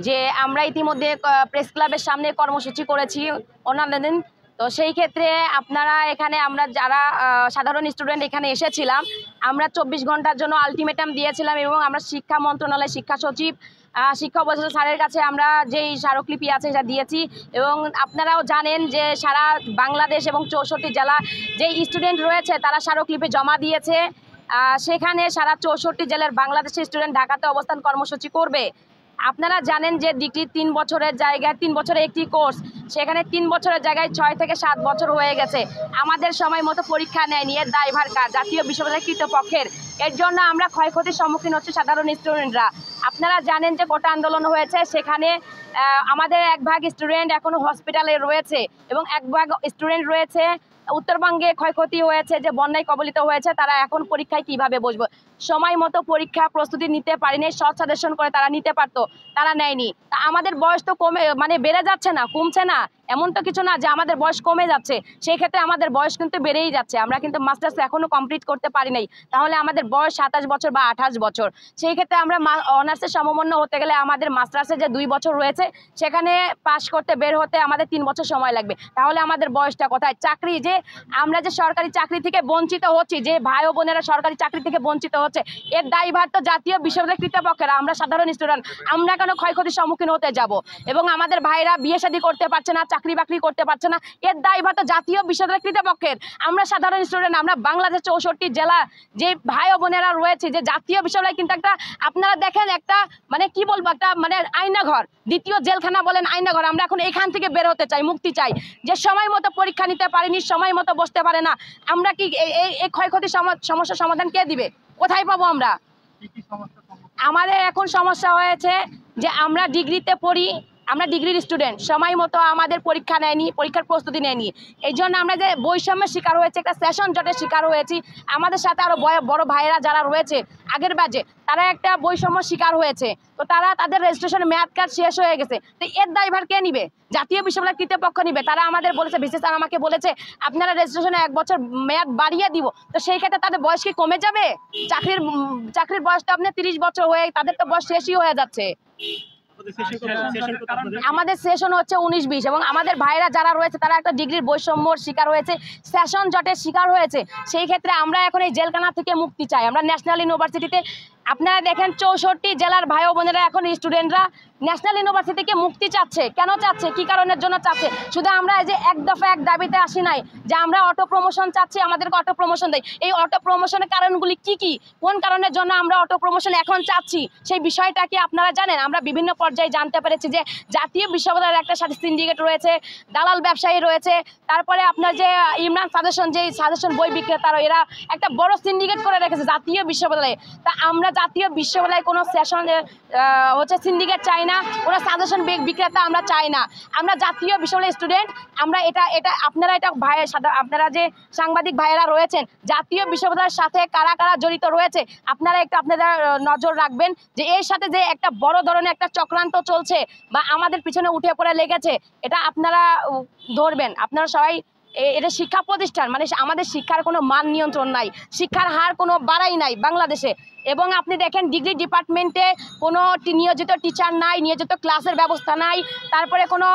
যে আমরা ইতিমধ্যে প্রেস ক্লাবের সামনে কর্মসূচি করেছি অন্যান্য দিন। তো সেই ক্ষেত্রে আপনারা এখানে আমরা যারা সাধারণ স্টুডেন্ট এখানে এসেছিলাম, আমরা 24 ঘন্টার জন্য আলটিমেটাম দিয়েছিলাম এবং আমরা শিক্ষা মন্ত্রণালয় শিক্ষা সচিব শিক্ষা উপদেষ্টা স্যারের কাছে আমরা যেই স্মারকলিপি আছে সেটা দিয়েছি। এবং আপনারাও জানেন যে সারা বাংলাদেশ এবং 64 জেলা যে স্টুডেন্ট রয়েছে তারা স্মারকলিপি জমা দিয়েছে। সেখানে সারা 64 জেলার বাংলাদেশের স্টুডেন্ট ঢাকাতে অবস্থান কর্মসূচি করবে। আপনারা জানেন যে ডিগ্রি 3 বছরের জায়গায় 3 বছরের একটি কোর্স, সেখানে 3 বছরের জায়গায় 6 থেকে 7 বছর হয়ে গেছে। আমাদের সময় মতো পরীক্ষা নেয়নি, এর দায়ভার কার? জাতীয় বিশ্ববিদ্যালয় কর্তৃপক্ষের। এর জন্য আমরা ক্ষয়ক্ষতির সম্মুখীন হচ্ছি সাধারণ স্টুডেন্টরা। আপনারা জানেন যে কোটা আন্দোলন হয়েছে, সেখানে আমাদের এক ভাগ স্টুডেন্ট এখনো হসপিটালে রয়েছে এবং এক ভাগ স্টুডেন্ট রয়েছে উত্তরবঙ্গে ক্ষয়ক্ষতি হয়েছে, যে বন্যায় কবলিত হয়েছে। তারা এখন পরীক্ষায় কিভাবে বসবো? সময় মতো পরীক্ষা প্রস্তুতি নিতে পারেনি, সৎ সাজেশন করে তারা নিতে পারতো, তারা নেয়নি। তা আমাদের বয়স তো কমে বেড়ে যাচ্ছে না, কমছে না, এমন তো কিছু না যে আমাদের বয়স কমে যাচ্ছে। সেই ক্ষেত্রে আমাদের বয়স কিন্তু বেড়েই যাচ্ছে। আমরা কিন্তু মাস্টার্স এখনো কমপ্লিট করতে পারি নাই, তাহলে আমাদের বয়স 27 বছর বা 28 বছর। সেই ক্ষেত্রে আমরা অনার্সের সমমান্য হতে গেলে আমাদের মাস্টার্সে যে 2 বছর রয়েছে সেখানে পাশ করতে বের হতে আমাদের 3 বছর সময় লাগবে। তাহলে আমাদের বয়সটা কোথায়? চাকরি যে আমরা যে সরকারি চাকরি থেকে বঞ্চিত হচ্ছি, যে ভাই ও বোনেরা সরকারি চাকরি থেকে বঞ্চিত হচ্ছে, এর দায়ভার তো জাতীয় বিশ্ববিদ্যালয় কর্তৃপক্ষের। আমরা সাধারণ স্টুডেন্ট, আমরা কেন ক্ষয়ক্ষতির সম্মুখীন হতে যাব? এবং আমাদের ভাইরা বিয়ে শাদী করতে পারছে না, চাকরি বাকরি করতে পারছে না, এর দায়ভার তো জাতীয় বিশ্ববিদ্যালয় কর্তৃপক্ষের। আমরা সাধারণ স্টুডেন্ট, আমরা বাংলাদেশ 64 জেলা যে ভাই ও বোনেরা রয়েছে, যে জাতীয় বিশ্ববিদ্যালয় কিন্তু একটা, আপনারা দেখেন একটা কি বলবো, একটা আয়নাঘর, দ্বিতীয় জেলখানা বলেন, আয়নাঘর। আমরা এখন এখান থেকে বের হতে চাই, মুক্তি চাই। যে সময় মতো পরীক্ষা নিতে পারিনি, সময় মতো বসতে পারে না, আমরা কি এই ক্ষয়ক্ষতির সমস্যার সমাধান কে দিবে? কোথায় পাবো আমরা? আমাদের এখন সমস্যা হয়েছে যে আমরা ডিগ্রিতে পড়ি, আমরা ডিগ্রির স্টুডেন্ট, সময় মতো আমাদের পরীক্ষা নেয়নি, পরীক্ষার প্রস্তুতি নেয়নি। এই জন্য আমরা যে বৈষম্যের শিকার হয়েছে, একটা সেশন জটের শিকার হয়েছি। আমাদের সাথে আরো বড় ভাইয়েরা যারা রয়েছে আগের ব্যাচে, তারা একটা বৈষম্য শিকার হয়েছে। তো তারা তাদের রেজিস্ট্রেশন মেয়াদ কার্ড শেষ হয়ে গেছে। তো এর দায়ভার কে নিবে? জাতীয় বিশ্ববিদ্যালয় কর্তৃপক্ষ নিবে। তারা আমাদের বলেছে, ভিসি স্যার আমাকে বলেছে আপনারা রেজিস্ট্রেশনে 1 বছর মেয়াদ বাড়িয়ে দিব। তো সেই ক্ষেত্রে তাদের বয়স কি কমে যাবে? চাকরির বয়স তো আপনার 30 বছর হয়ে, তাদের তো বয়স শেষই হয়ে যাচ্ছে। আমাদের সেশন হচ্ছে 19-20 এবং আমাদের ভাইরা যারা রয়েছে তারা একটা ডিগ্রির বৈষম্যর শিকার হয়েছে, সেশন জটের শিকার হয়েছে। সেই ক্ষেত্রে আমরা এখন এই জেলখানা থেকে মুক্তি চাই। আমরা ন্যাশনাল ইউনিভার্সিটিতে, আপনারা দেখেন 64 জেলার ভাই ও বোনেরা এখন স্টুডেন্টরা ন্যাশনাল ইউনিভার্সিটি থেকে মুক্তি চাচ্ছে। কেন চাচ্ছে? কি কারণের জন্য চাচ্ছে? শুধু আমরা এই যে এক দফা এক দাবিতে আসি নাই যে আমরা অটো প্রমোশন চাচ্ছি, আমাদেরকে অটো প্রমোশন দেয়। এই অটো প্রমোশনের কারণগুলি কি কি, কোন কারণের জন্য আমরা অটো প্রমোশন এখন চাচ্ছি, সেই বিষয়টা কি আপনারা জানেন? আমরা বিভিন্ন পর্যায়ে জানতে পেরেছি যে জাতীয় বিশ্ববিদ্যালয়ের একটা সাথে সিন্ডিকেট রয়েছে, দালাল ব্যবসায়ী রয়েছে। তারপরে আপনার যে ইমরান সাজেশন, যে সাজেশন বই বিক্রেতারা, এরা একটা বড় সিন্ডিকেট করে রেখেছে জাতীয় বিশ্ববিদ্যালয়ে। তা আমরা জাতীয় বিশ্ববিদ্যালয়ে কোনো সেশন সিন্ডিকেট চাই না, কোনো সাজেশন বিক্রেতা আমরা চাই না। আমরা জাতীয় বিশ্ববিদ্যালয়ের স্টুডেন্ট। আমরা এটা আপনারা এটা আপনারা যে সাংবাদিক ভাইয়েরা রয়েছেন, জাতীয় বিশ্ববিদ্যালয়ের সাথে কারা কারা জড়িত রয়েছে আপনারা একটু আপনাদের নজর রাখবেন, যে এর সাথে যে একটা বড় ধরনের একটা চক্রান্ত চলছে বা আমাদের পিছনে উঠে পড়ে লেগেছে, এটা আপনারা ধরবেন। আপনারা সবাই, এটা শিক্ষা প্রতিষ্ঠান, আমাদের শিক্ষার কোনো মান নিয়ন্ত্রণ নাই, শিক্ষার হার কোনো বাড়াই নাই বাংলাদেশে। এবং আপনি দেখেন ডিগ্রি ডিপার্টমেন্টে কোনো নিয়োজিত টিচার নাই, নিয়োজিত ক্লাসের ব্যবস্থা নাই, তারপরে কোনো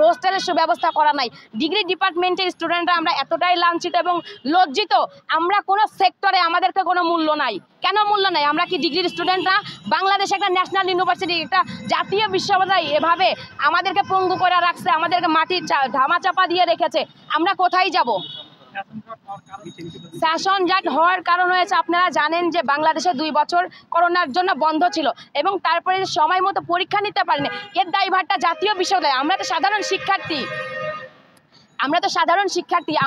হোস্টেলের সুব্যবস্থা করা নাই। ডিগ্রি ডিপার্টমেন্টের স্টুডেন্টরা আমরা এতটাই লাঞ্ছিত এবং লজ্জিত, আমরা কোনো সেক্টরে আমাদেরকে কোনো মূল্য নাই। কেন মূল্য নাই? আমরা কি ডিগ্রির স্টুডেন্টরা? বাংলাদেশে একটা ন্যাশনাল ইউনিভার্সিটি, একটা জাতীয় বিশ্ববিদ্যালয় এভাবে আমাদেরকে পঙ্গু করে রাখছে, আমাদেরকে মাটির ধামাচাপা দিয়ে রেখেছে। আমরা কোথায় যাব? সেশন জট হওয়ার কারণ হয়েছে, আপনারা জানেন যে বাংলাদেশে 2 বছর করোনার জন্য বন্ধ ছিল এবং তারপরে সময় মতো পরীক্ষা নিতে পারেনি। এর দায়ভারটা জাতীয় বিশ্ববিদ্যালয়। আমরা তো সাধারণ শিক্ষার্থী,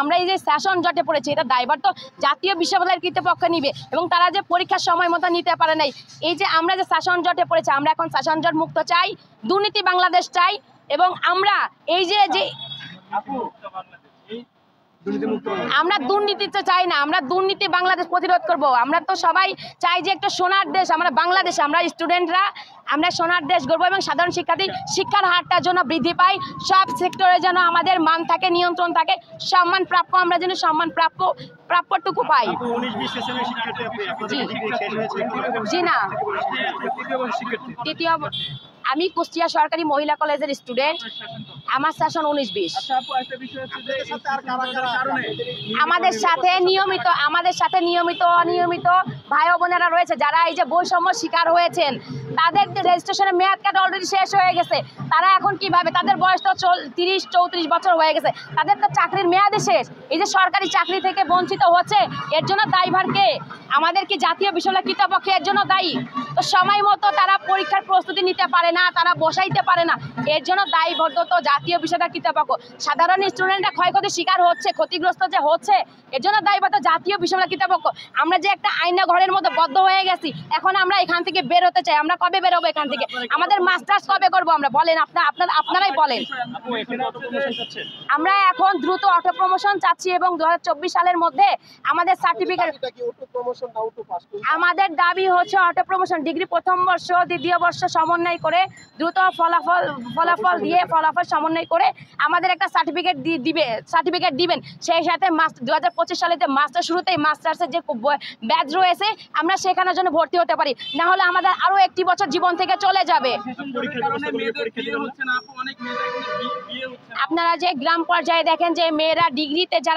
আমরা এই যে সেশন জটে পড়েছি, এটা দায়ভার তো জাতীয় বিশ্ববিদ্যালয়ের কর্তৃপক্ষ নিবে এবং তারা যে পরীক্ষার সময় মতো নিতে পারে নাই। এই যে আমরা যে সেশন জটে পড়েছি, আমরা এখন সেশন জট মুক্ত চাই, দুর্নীতি বাংলাদেশ চাই। এবং আমরা এই যে আমরা দুর্নীতিতে চাই না, আমরা দুর্নীতি বাংলাদেশ প্রতিরোধ করব। আমরা তো সবাই চাই যে একটা সোনার দেশ, আমরা বাংলাদেশ, আমরা স্টুডেন্টরা আমরা সোনার দেশ গড়ব এবং সাধারণ শিক্ষার্থী শিক্ষার হারটা যেন বৃদ্ধি পায়, সব সেক্টরে যেন আমাদের মান থাকে, নিয়ন্ত্রণ থাকে, সম্মান প্রাপ্য, আমরা যেন সম্মান প্রাপ্যটুকু পাই। জি না, তৃতীয় আমি কুষ্টিয়া সরকারি মহিলা কলেজের স্টুডেন্ট, আমার সেশন 19-20। আমাদের সাথে নিয়মিত অনিয়মিত ভাই বোনেরা রয়েছে যারা এই যে বৈষম্য শিকার হয়েছেন, তাদের রেজিস্ট্রেশনের মেয়াদ কার্ড অলরেডি শেষ হয়ে গেছে। তারা এখন কিভাবে, তাদের বয়স তো 30-34 বছর হয়ে গেছে, তাদের তো চাকরির মেয়াদে শেষ। এই যে সরকারি চাকরি থেকে বঞ্চিত হচ্ছে, এর জন্য দায়ভার কে? আমাদের কি জাতীয় বিশ্ববিদ্যালয় কর্তৃপক্ষ এর জন্য দায়ী? তো সময় মতো তারা পরীক্ষার প্রস্তুতি নিতে পারে না, তারা বসাইতে পারে না, এর জন্য দায়বদ্ধ তো জাতীয় বিশ্ববিদ্যালয় কর্তৃপক্ষ। সাধারণ স্টুডেন্টরা ক্ষয়ক্ষতির শিকার হচ্ছে, ক্ষতিগ্রস্ত যে হচ্ছে, এর জন্য দায়বদ্ধ জাতীয় বিশ্ববিদ্যালয় কর্তৃপক্ষ। আমরা যে একটা আইনা ঘরের মধ্যে বদ্ধ হয়ে গেছি, এখন আমরা এখান থেকে বের হতে চাই। আমরা কবে বেরোবো এখান থেকে? আমাদের মাস্টার্স কবে করবো আমরা? বলেন, আপনারাই বলেন। আমরা এখন দ্রুত অটো প্রমোশন চাচ্ছি এবং 2024 সালের মধ্যে আমাদের সার্টিফিকেট, আমাদের দাবি হচ্ছে অটো প্রমোশন। ডিগ্রি প্রথম বর্ষ দ্বিতীয় বর্ষ সমন্বয় করে দ্রুত ফলাফল দিয়ে সমন্বয় করে আমাদের একটা সার্টিফিকেট দিবেন। সেই সাথে 2025 সালে যে মাস্টার শুরুতেই মাস্টার্সের যে ব্যাচ রয়েছে, আমরা সেখানের জন্য ভর্তি হতে পারি, না হলে আমাদের আরো একটি বছর জীবন থেকে চলে যাবে। আপনারা যে গ্রাম পর্যায়ে দেখেন যে মেয়েরা ডিগ্রিতে যারা